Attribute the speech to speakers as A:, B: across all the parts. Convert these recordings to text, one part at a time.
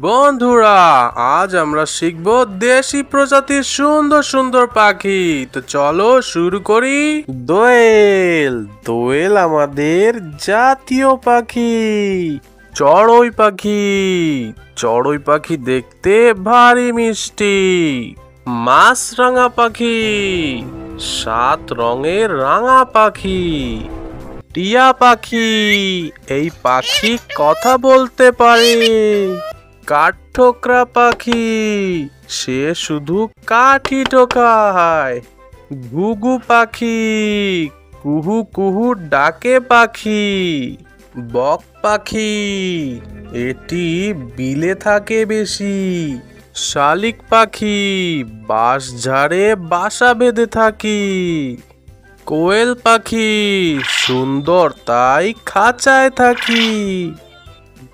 A: বন্ধুরা, আজ আমরা শিখব দেশি প্রজাতির সুন্দর সুন্দর পাখি। তো চলো শুরু করি। দোয়েল। দোয়েল আমাদের জাতীয় পাখি। চড়ুই পাখি। চড়ুই পাখি দেখতে ভারী মিষ্টি। মাছরাঙা পাখি। 7 রঙের রাঙা পাখি। টিয়া পাখি। এই পাখি কথা বলতে পারে। কাঠঠোকরা পাখি। সে শুধু কাঠই ঠোকায়। ঘুঘু পাখি। কুহু কুহু ডাকে পাখি। বক পাখি। এটি বিলে থাকে বেশি। শালিক পাখি। বাঁশঝাড়ে বাসা বেঁধে থাকি। কোয়েল পাখি। সুন্দর তাই খাঁচায় থাকি।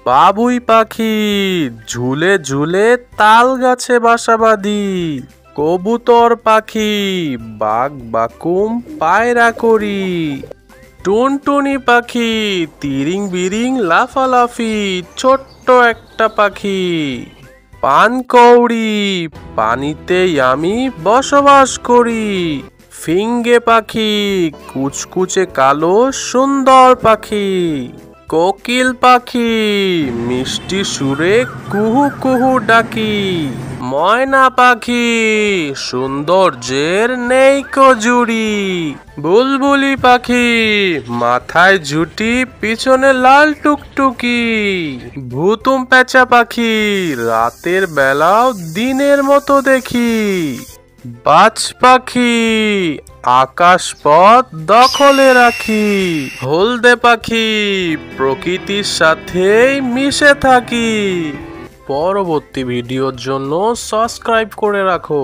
A: বাবুই পাখি। ঝুলে ঝুলে তাল গাছে বাসা বাঁধি। কবুতর পাখি। বাগ বাকুম পায়রা করি। টুনটুনি পাখি। তিরিং বিরিং লাফালাফি। ছোট্ট একটা পাখি। পানকৌড়ি। পানিতেই আমি বসবাস করি। ফিঙ্গে পাখি। কুচকুচে কালো সুন্দর পাখি। কোকিল পাখি। মিষ্টি সুরে কুহু কুহু ডাকি। ময়না পাখি। সৌন্দর্যের নেই কজুরি। বুলবুলি পাখি। মাথায় ঝুঁটি পিছনে লাল টুকটুকি। ভুতুম পেঁচা পাখি। রাতের বেলাও দিনের মতো দেখি। বাজ পাখি। আকাশ পথ দখলে রাখি। হলদে পাখি। প্রকৃতির সাথেই মিশে থাকি। পরবর্তী ভিডিওর জন্য সাবস্ক্রাইব করে রাখো।